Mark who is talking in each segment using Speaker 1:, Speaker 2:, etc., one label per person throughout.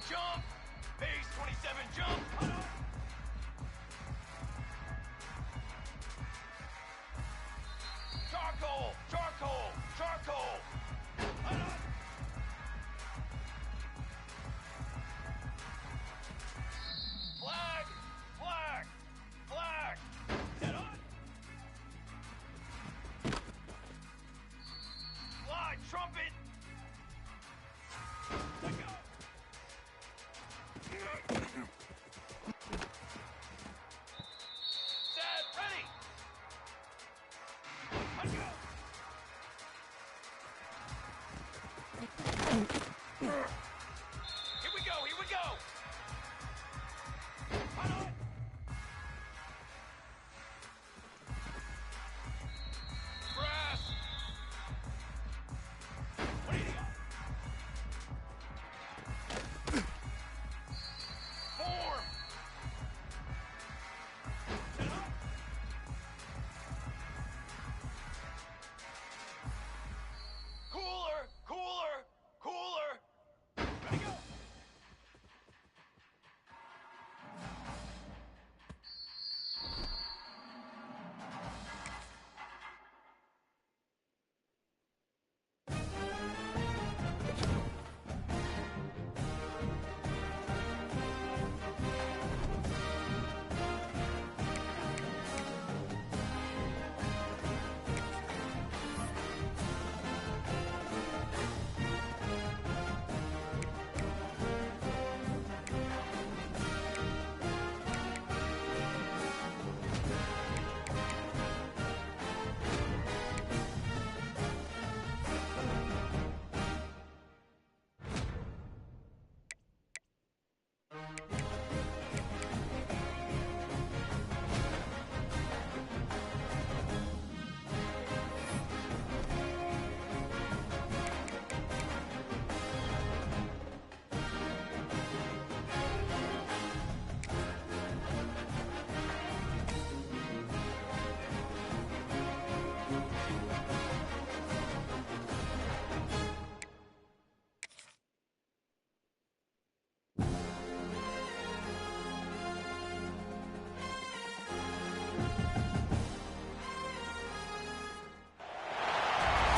Speaker 1: Jump! Base 27 jump! Charcoal! Charcoal! Charcoal! Flag! Flag! Flag! Head on! Fly! Trumpet! Let go! Set, ready! Let's go! Here we go, here we go! Hold on! Brass! What do you got? Form! Set up! Cooler! Cooler! Cooler! Ready, go!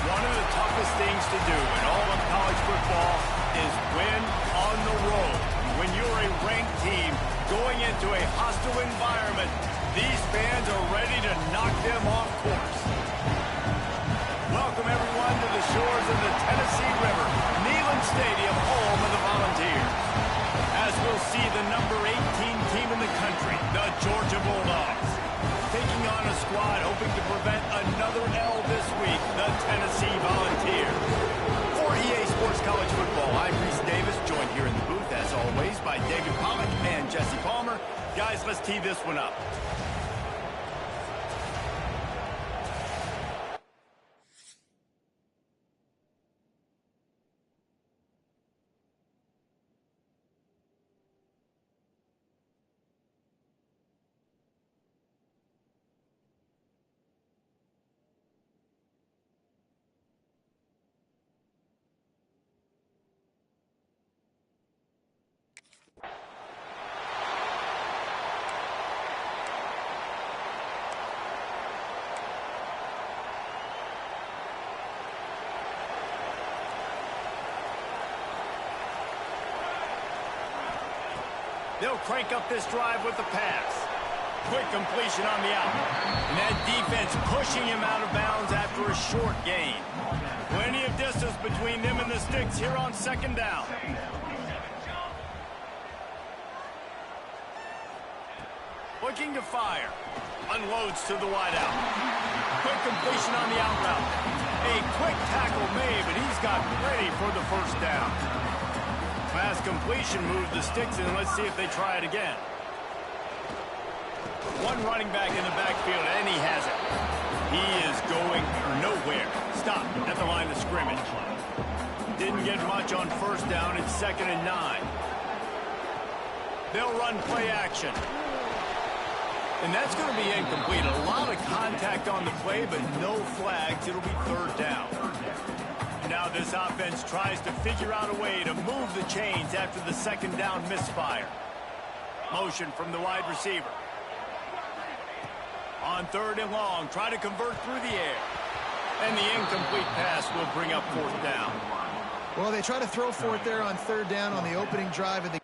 Speaker 2: One of the toughest things to do in all of college football is win on the road. When you're a ranked team going into a hostile environment, these fans are ready to knock them off course. Welcome everyone to the shores of the Tennessee River, Neyland Stadium, home of the Volunteers. As we'll see the number 18 team in the country, the Georgia Bulldogs, taking on a squad hoping to prevent another L this week, the Tennessee Volunteers. For EA Sports College Football, I'm Reese Davis, joined here in the booth, as always, by David Pollack and Jesse Palmer. Guys, let's tee this one up. They'll crank up this drive with the pass. Quick completion on the out. And that defense pushing him out of bounds after a short gain. Plenty of distance between them and the sticks here on second down. Looking to fire. Unloads to the wideout. Quick completion on the out route. A quick tackle made, but he's got ready for the first down. Pass completion moves the sticks, and let's see if they try it again. One running back in the backfield, and he has it. He is going nowhere. Stop at the line of scrimmage. Didn't get much on first down. It's 2nd and 9. They'll run play action. And that's going to be incomplete. A lot of contact on the play, but no flags. It'll be 3rd down. Now this offense tries to figure out a way to move the chains after the 2nd down misfire. Motion from the wide receiver. On 3rd and long, try to convert through the air. And the incomplete pass will bring up 4th down.
Speaker 3: Well, they try to throw for it there on 3rd down on the opening drive of the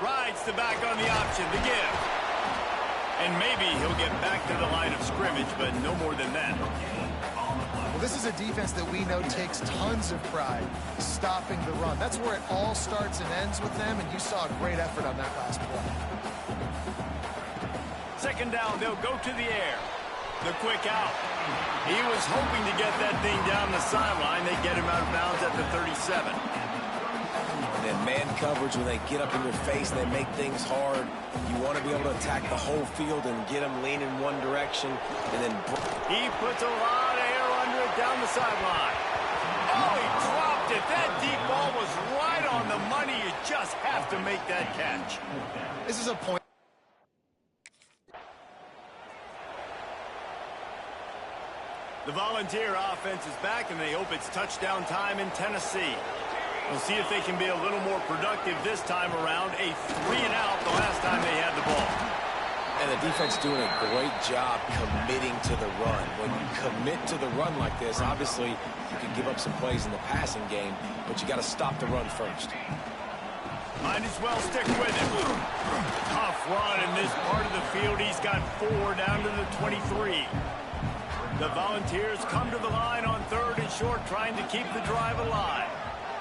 Speaker 2: rides the back on the option, the give. And maybe he'll get back to the line of scrimmage, but no more than that.
Speaker 3: Well, this is a defense that we know takes tons of pride stopping the run. That's where it all starts and ends with them, and you saw a great effort on that last play.
Speaker 2: 2nd down, they'll go to the air. The quick out. He was hoping to get that thing down the sideline. They get him out of bounds at the 37.
Speaker 4: And then man coverage, when they get up in your face and they make things hard, you want to be able to attack the whole field and get them leaning one direction. And then
Speaker 2: he puts a lot of air under it down the sideline. Oh, he dropped it. That deep ball was right on the money. You just have to make that catch.
Speaker 3: This is a point.
Speaker 2: The Volunteer offense is back, and they hope it's touchdown time in Tennessee. We'll see if they can be a little more productive this time around. A 3-and-out the last time they had the ball.
Speaker 4: And the defense doing a great job committing to the run. When you commit to the run like this, obviously you can give up some plays in the passing game, but you got to stop the run first.
Speaker 2: Might as well stick with it. Tough run in this part of the field. He's got 4 down to the 23. The Volunteers come to the line on 3rd and short, trying to keep the drive alive.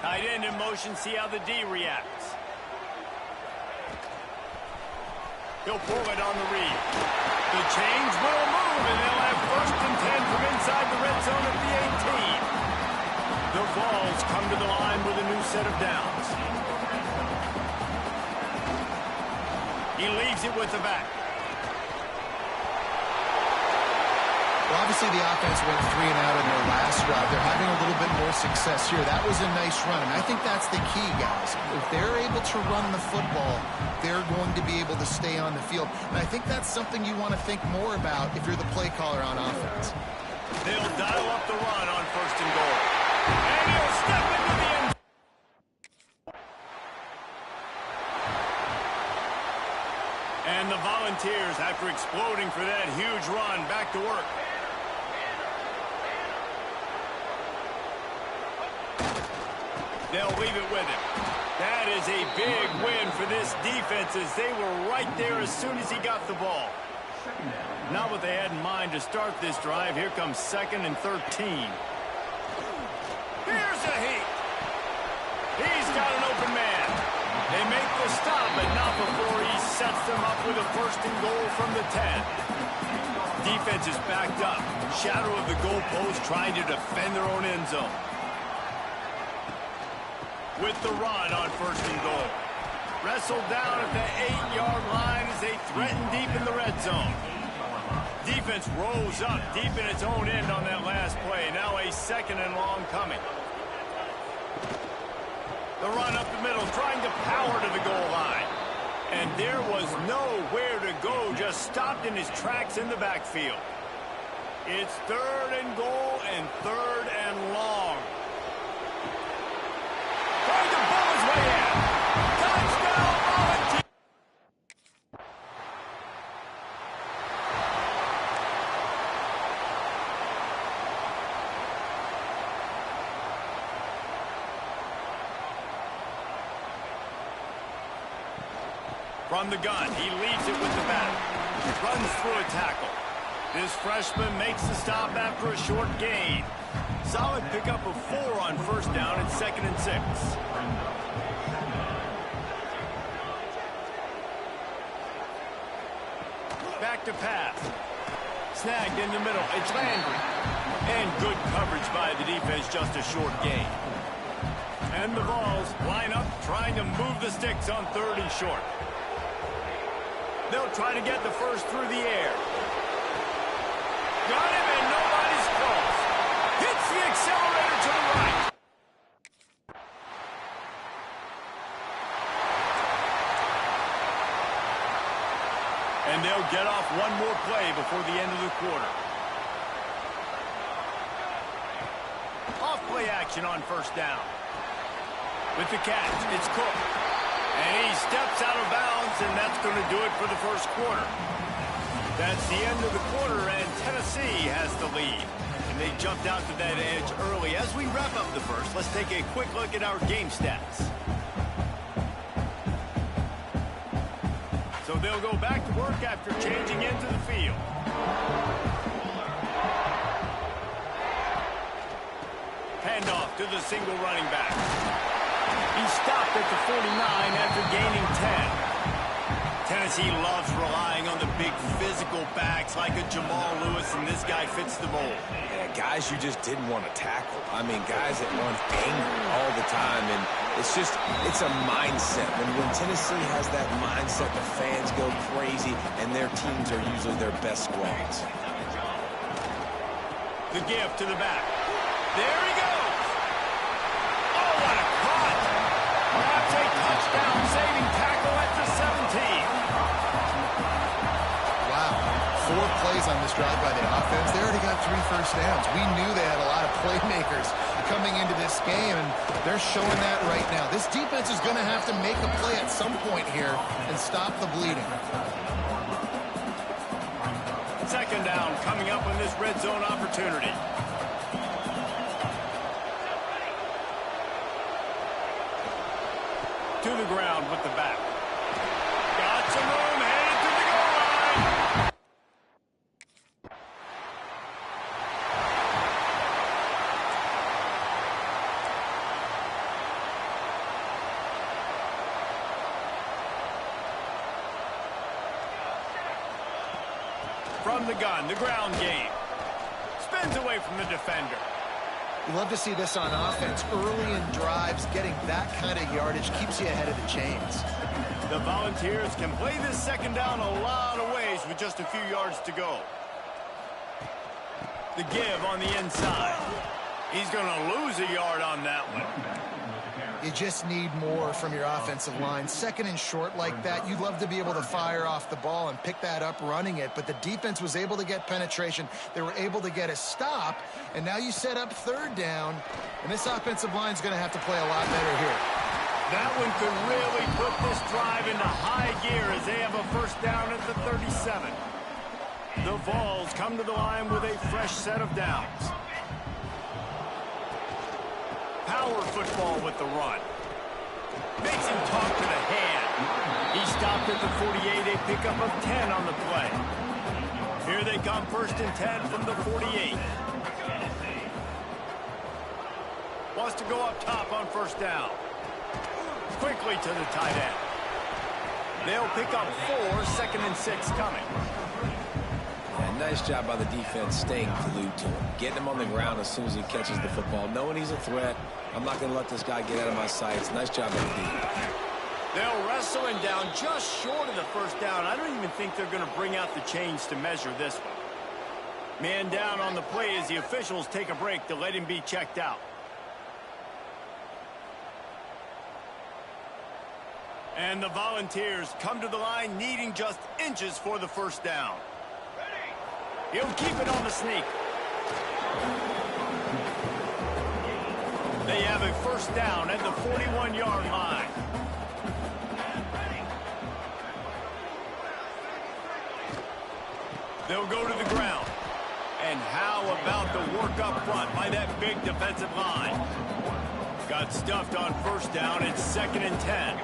Speaker 2: Tight end in motion, see how the D reacts. He'll pull it on the read. The chains will move, and they'll have 1st and 10 from inside the red zone at the 18. The Vols come to the line with a new set of downs. He leaves it with the back.
Speaker 3: Well, obviously the offense went 3-and-out in their last drive. They're having a little bit more success here. That was a nice run, and I think that's the key, guys. If they're able to run the football, they're going to be able to stay on the field. And I think that's something you want to think more about if you're the play caller on offense.
Speaker 2: They'll dial up the run on 1st and goal. And he'll step into the end. And the Volunteers, after exploding for that huge run, back to work. They'll leave it with him. That is a big win for this defense, as they were right there as soon as he got the ball. Not what they had in mind to start this drive. Here comes 2nd and 13. Here's a heat. He's got an open man. They make the stop, but not before he sets them up with a 1st and goal from the 10. Defense is backed up. Shadow of the goalpost, trying to defend their own end zone. With the run on 1st and goal. Wrestled down at the 8-yard line as they threaten deep in the red zone. Defense rose up deep in its own end on that last play. Now a 2nd and long coming. The run up the middle, trying to power to the goal line. And there was nowhere to go, just stopped in his tracks in the backfield. It's 3rd and goal and 3rd and long. Trying to pull his way in. Touchdown, Volunteer! From the gun, he leaves it with the back. Runs through a tackle. This freshman makes the stop after a short gain. Solid pickup of 4 on first down and 2nd and 6. Back to pass. Snagged in the middle. It's Landry. And good coverage by the defense, just a short gain. And the Vols line up, trying to move the sticks on 3rd and short. They'll try to get the first through the air. Got him, and nobody's close. Hits the accelerator to the right. And they'll get off one more play before the end of the quarter. Off play action on first down. With the catch, it's Cook. And he steps out of bounds, and that's going to do it for the first quarter. That's the end of the quarter, and Tennessee has the lead. And they jumped out to that edge early. As we wrap up the first, let's take a quick look at our game stats. So they'll go back to work after changing into the field. Handoff to the single running back. He stopped at the 49 after gaining 10. Tennessee loves relying on the big physical backs like a Jamal Lewis, and this guy fits the mold.
Speaker 4: Yeah, guys you just didn't want to tackle. I mean, guys that run angry all the time, and it's a mindset. When Tennessee has that mindset, the fans go crazy, and their teams are usually their best squads.
Speaker 2: The give to the back. There he goes. Oh, what a cut. Perhaps a touchdown-saving tackle at the 17.
Speaker 3: Wow. 4 plays on this drive by the offense. They already got 3 first downs. We knew they had a lot of playmakers coming into this game, and they're showing that right now. This defense is going to have to make a play at some point here and stop the bleeding.
Speaker 2: 2nd down coming up on this red zone opportunity. To the ground with the back. Got some room, headed to the goal line. From the gun, the ground game. Spins away from the defender.
Speaker 3: You love to see this on offense. Early in drives, getting that kind of yardage keeps you ahead of the chains.
Speaker 2: The Volunteers can play this 2nd down a lot of ways with just a few yards to go. The give on the inside. He's going to lose a yard on that one.
Speaker 3: You just need more from your offensive line. 2nd and short like that, you'd love to be able to fire off the ball and pick that up running it, but the defense was able to get penetration. They were able to get a stop, and now you set up 3rd down, and this offensive line is going to have to play a lot better here.
Speaker 2: That one could really put this drive into high gear as they have a first down at the 37. The Vols come to the line with a fresh set of downs. Power football with the run. Makes him talk to the hand. He stopped at the 48, a pickup of 10 on the play. Here they come, 1st and 10 from the 48. Wants to go up top on first down. Quickly to the tight end. They'll pick up 4, 2nd and 6 coming.
Speaker 4: Yeah, nice job by the defense staying glued to him. Getting him on the ground as soon as he catches the football. Knowing he's a threat, I'm not going to let this guy get out of my sights. Nice job by the defense.
Speaker 2: They'll wrestle him down just short of the first down. I don't even think they're going to bring out the chains to measure this one. Man down on the play as the officials take a break to let him be checked out. And the Volunteers come to the line needing just inches for the first down. He'll keep it on the sneak. They have a first down at the 41-yard line. They'll go to the ground. And how about the work up front by that big defensive line? Got stuffed on first down. It's 2nd and 10.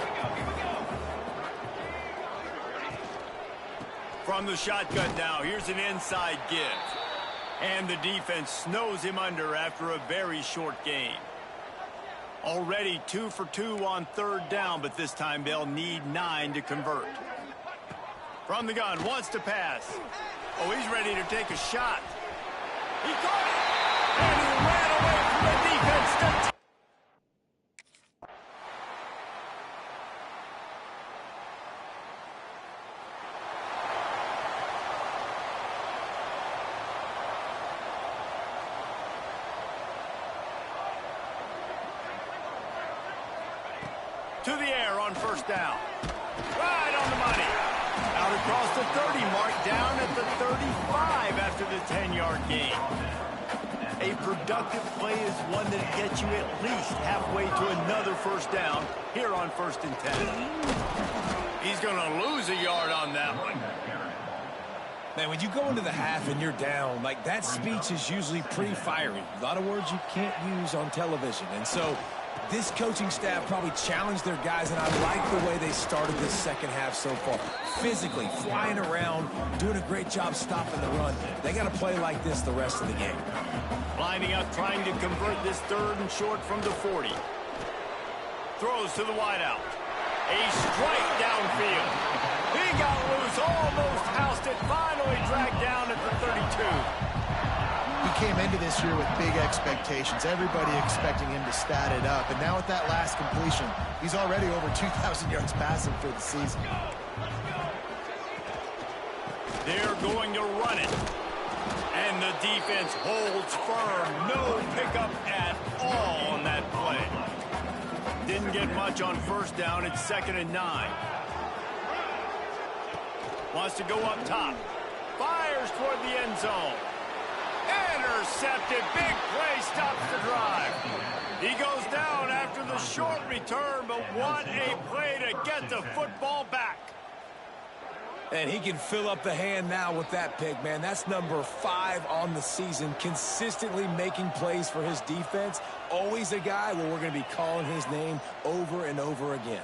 Speaker 2: From the shotgun now, here's an inside give. And the defense snows him under after a very short gain. Already 2 for 2 on third down, but this time they'll need 9 to convert. From the gun, wants to pass. Oh, he's ready to take a shot. He caught it! And he ran away from the defense. To the air on first down. Right on the money. Out across the 30, marked down at the 35 after the 10-yard gain. A productive play is one that gets you at least halfway to another first down here on 1st and 10. He's going to lose a yard on that one.
Speaker 4: Man, when you go into the half and you're down, like, that speech is usually pretty fiery. A lot of words you can't use on television. And so this coaching staff probably challenged their guys, and I like the way they started this second half so far. Physically, flying around, doing a great job stopping the run. They got to play like this the rest of the game.
Speaker 2: Lining up, trying to convert this 3rd and short from the 40. Throws to the wideout. A strike downfield. He got loose, almost housed it, finally dragged down at the 32.
Speaker 3: He came into this year with big expectations. Everybody expecting him to stat it up. And now with that last completion, he's already over 2,000 yards passing for the season.
Speaker 2: They're going to run it. And the defense holds firm. No pickup at all on that play. Didn't get much on first down. It's 2nd and 9. Wants to go up top. Fires toward the end zone. Intercepted. Big play stops the drive. He goes down after the short return, but what a play to get the football back.
Speaker 4: And he can fill up the hand now with that pick, man. That's number 5 on the season, consistently making plays for his defense. Always a guy where we're going to be calling his name over and over again.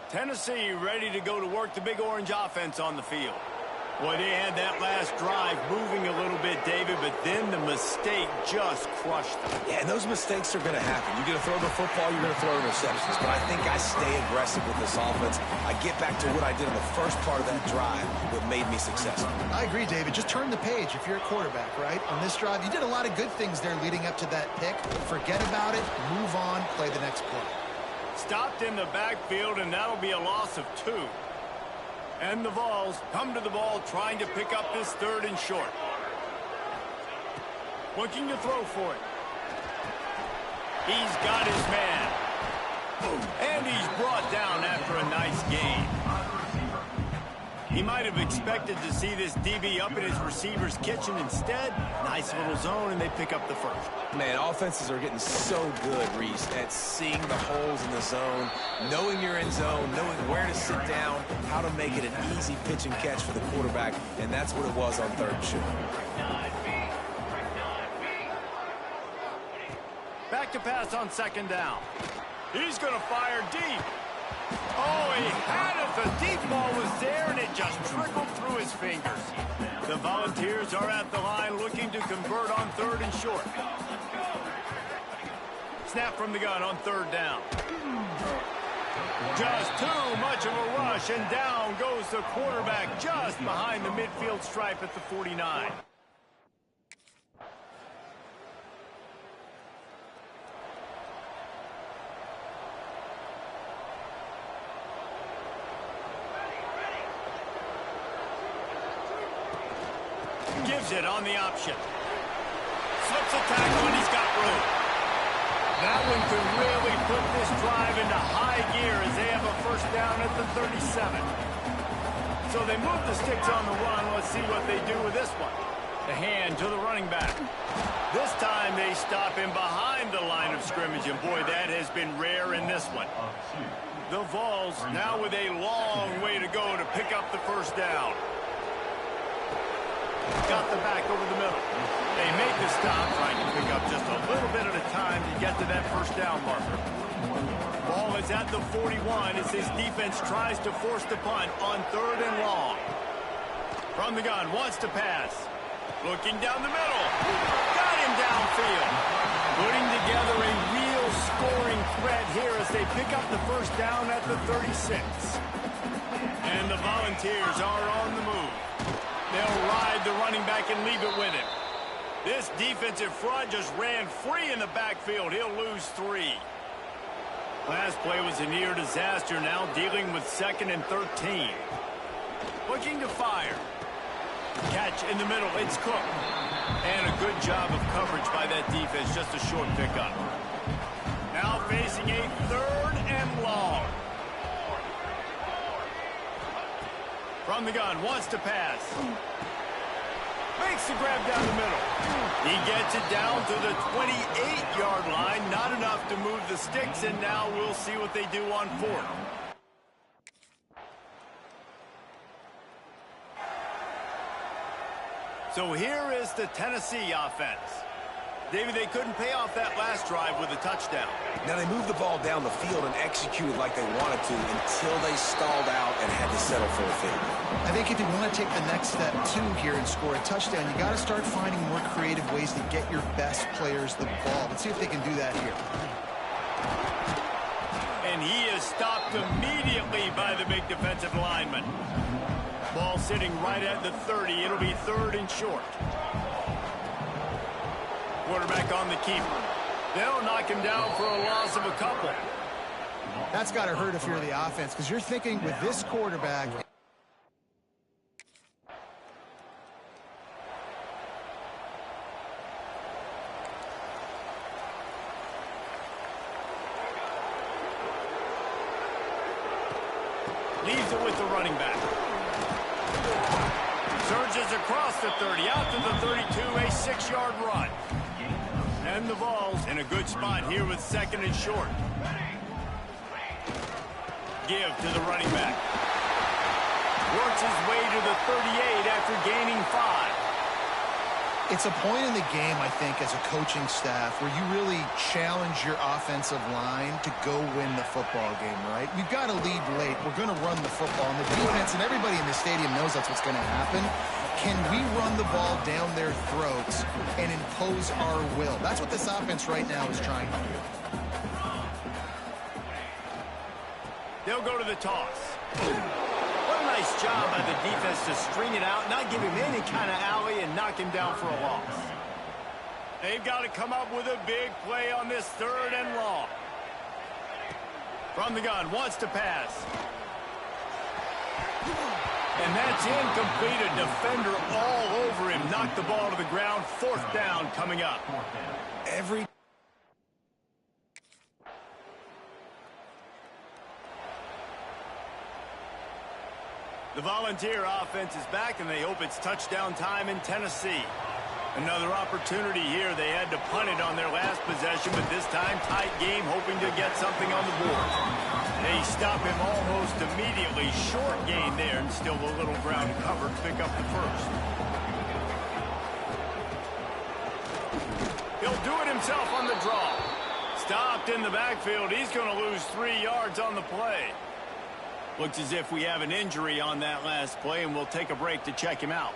Speaker 2: Tennessee ready to go to work the Big Orange offense on the field. Well, they had that last drive moving a little bit, David, but then the mistake just crushed them.
Speaker 4: Yeah, and those mistakes are going to happen. You're going to throw the football, you're going to throw interceptions. But I think I stay aggressive with this offense. I get back to what I did in the first part of that drive that made me successful.
Speaker 3: I agree, David. Just turn the page if you're a quarterback, right? On this drive, you did a lot of good things there leading up to that pick. Forget about it, move on, play the next play.
Speaker 2: Stopped in the backfield, and that'll be a loss of 2. And the Vols come to the ball trying to pick up this 3rd and short. Looking to throw for it. He's got his man. And he's brought down after a nice gain. He might have expected to see this DB up in his receiver's kitchen. Instead, nice little zone, and they pick up the first.
Speaker 4: Man, offenses are getting so good, Reese, at seeing the holes in the zone, knowing you're in zone, knowing where to sit down, how to make it an easy pitch and catch for the quarterback, and that's what it was on 3rd and short.
Speaker 2: Back to pass on 2nd down. He's going to fire deep. Oh, he had it. The deep ball was there, and it just trickled through his fingers. The Volunteers are at the line looking to convert on 3rd and short. Snap from the gun on 3rd down. Just too much of a rush, and down goes the quarterback just behind the midfield stripe at the 49. Gives it on the option. Slips a tackle, and he's got room. That one could really put this drive into high gear as they have a first down at the 37. So they move the sticks on the run. Let's see what they do with this one. The hand to the running back. This time they stop him behind the line of scrimmage, and boy, that has been rare in this one. The Vols now with a long way to go to pick up the first down. Got the back over the middle. They make the stop, trying to pick up just a little bit at a time to get to that first down marker. Ball is at the 41 as his defense tries to force the punt on 3rd and long. From the gun, wants to pass. Looking down the middle. Got him downfield. Putting together a real scoring threat here as they pick up the first down at the 36. And the Volunteers are on the move. They'll ride the running back and leave it with him. This defensive front just ran free in the backfield. He'll lose 3. Last play was a near disaster, now dealing with 2nd and 13. Looking to fire. Catch in the middle, it's Cook. And a good job of coverage by that defense, just a short pickup. Now facing a 3rd and long. From the gun, wants to pass. Makes the grab down the middle. He gets it down to the 28-yard line. Not enough to move the sticks, and now we'll see what they do on 4th. So here is the Tennessee offense. David, they couldn't pay off that last drive with a touchdown.
Speaker 4: Now, they moved the ball down the field and executed like they wanted to until they stalled out and had to settle for a field.
Speaker 3: I think if you want to take the next step, too, here and score a touchdown, you got to start finding more creative ways to get your best players the ball. Let's see if they can do that here.
Speaker 2: And he is stopped immediately by the big defensive lineman. Ball sitting right at the 30. It'll be 3rd and short. Quarterback on the keeper. They'll knock him down for a loss of a couple.
Speaker 3: That's got to hurt if you're the offense, because you're thinking with this quarterback.
Speaker 2: Leaves it with the running back. Surges across the 30, out to the 32, a 6-yard run. And the Vols in a good spot here with 2nd and short. Give to the running back. Works his way to the 38 after gaining 5.
Speaker 3: It's a point in the game, I think, as a coaching staff where you really challenge your offensive line to go win the football game, right? We've got to lead late. We're going to run the football. And the defense and everybody in the stadium knows that's what's going to happen. Can we run the ball down their throats and impose our will? That's what this offense right now is trying to do.
Speaker 2: They'll go to the toss. What a nice job by the defense to string it out, not give him any kind of alley, and knock him down for a loss. They've got to come up with a big play on this 3rd and long. From the gun, wants to pass. And that's incomplete. A defender all over him. Knocked the ball to the ground. 4th down coming up. The Volunteer offense is back, and they hope it's touchdown time in Tennessee. Another opportunity here. They had to punt it on their last possession, but this time tight game, hoping to get something on the board. They stop him almost immediately. Short gain there, and still a little ground covered to pick up the first. He'll do it himself on the draw. Stopped in the backfield. He's going to lose 3 yards on the play. Looks as if we have an injury on that last play, and we'll take a break to check him out.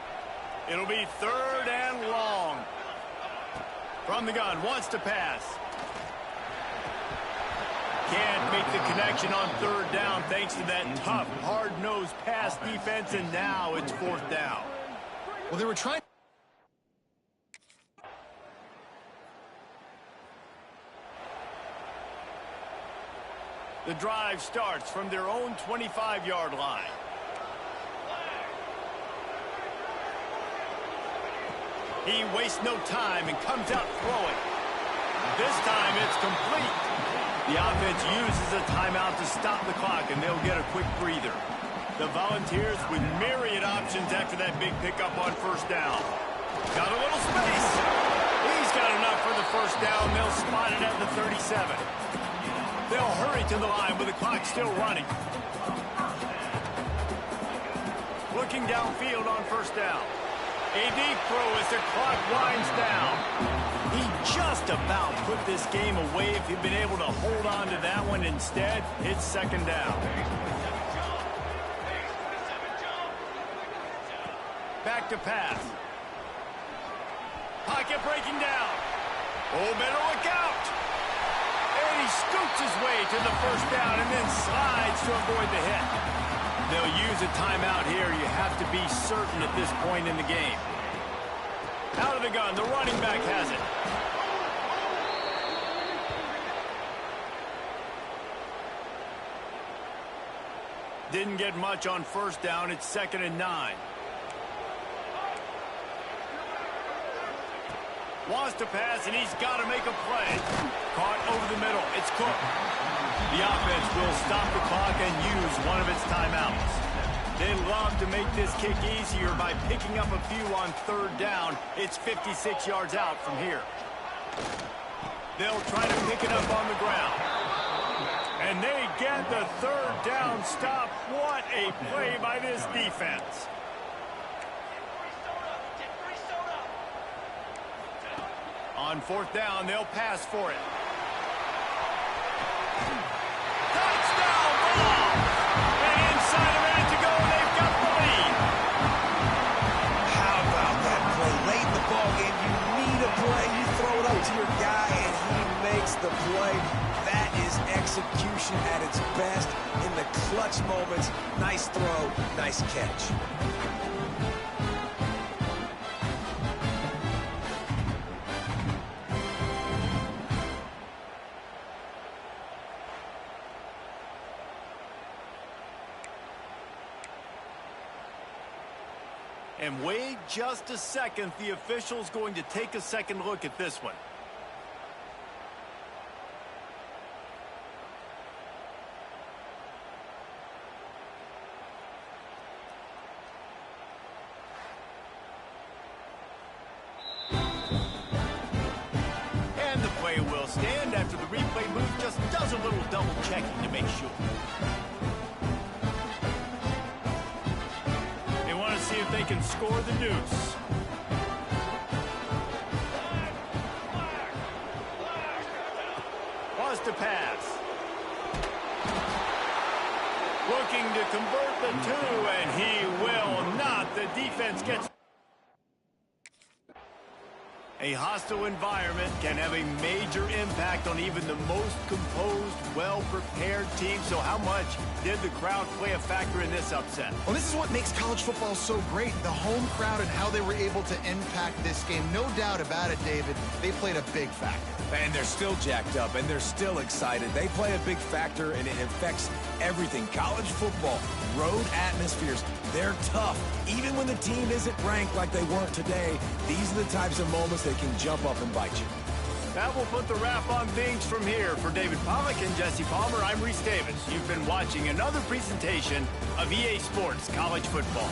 Speaker 2: It'll be 3rd and long. From the gun, wants to pass. Can't make the connection on 3rd down thanks to that tough, hard-nosed pass defense, and now it's 4th down.
Speaker 3: Well, they were trying.
Speaker 2: The drive starts from their own 25-yard line. He wastes no time and comes out throwing. This time it's complete. The offense uses a timeout to stop the clock, and they'll get a quick breather. The Volunteers with myriad options after that big pickup on 1st down. Got a little space. He's got enough for the 1st down. They'll spot it at the 37. They'll hurry straight to the line with the clock still running. Looking downfield on first down. A deep throw as the clock winds down. He just about put this game away if he'd been able to hold on to that one. Instead, it's second down. Back to pass. Pocket breaking down. Oh, better look out. And he scoots his way to the first down and then slides to avoid the hit. They'll use a timeout here. You have to be certain at this point in the game. Out of the gun, the running back has it. Didn't get much on first down. It's 2nd and 9. Wants to pass, and he's got to make a play. Caught over the middle. It's Cook. The offense will stop the clock and use one of its timeouts. They love to make this kick easier by picking up a few on third down. It's 56 yards out from here. They'll try to pick it up on the ground. And they get the third down stop. What a play by this defense. On fourth down, they'll pass for it. Touchdown ball! And inside a minute to go, they've got the lead.
Speaker 4: How about that play? Late in the ball game, you need a play. You throw it up to your guy, and he makes the play. That is execution at its best in the clutch moments. Nice throw, nice catch.
Speaker 2: And wait just a second. The official's going to take a second look at this one. And the play will stand after the replay booth just does a little double checking to make sure. See if they can score the deuce. Wants to pass. Looking to convert the two, and he will not. The defense gets... A hostile environment can have a major impact on even the most composed, well-prepared team. So how much did the crowd play a factor in this upset?
Speaker 3: Well, this is what makes college football so great. The home crowd and how they were able to impact this game. No doubt about it, David. They played a big factor.
Speaker 4: And they're still jacked up, and they're still excited. They play a big factor, and it affects everything. College football, road atmospheres, they're tough. Even when the team isn't ranked like they weren't today, these are the types of moments that can jump up and bite you.
Speaker 2: That will put the wrap on things from here. For David Pollack and Jesse Palmer, I'm Reese Davis. You've been watching another presentation of EA Sports College Football.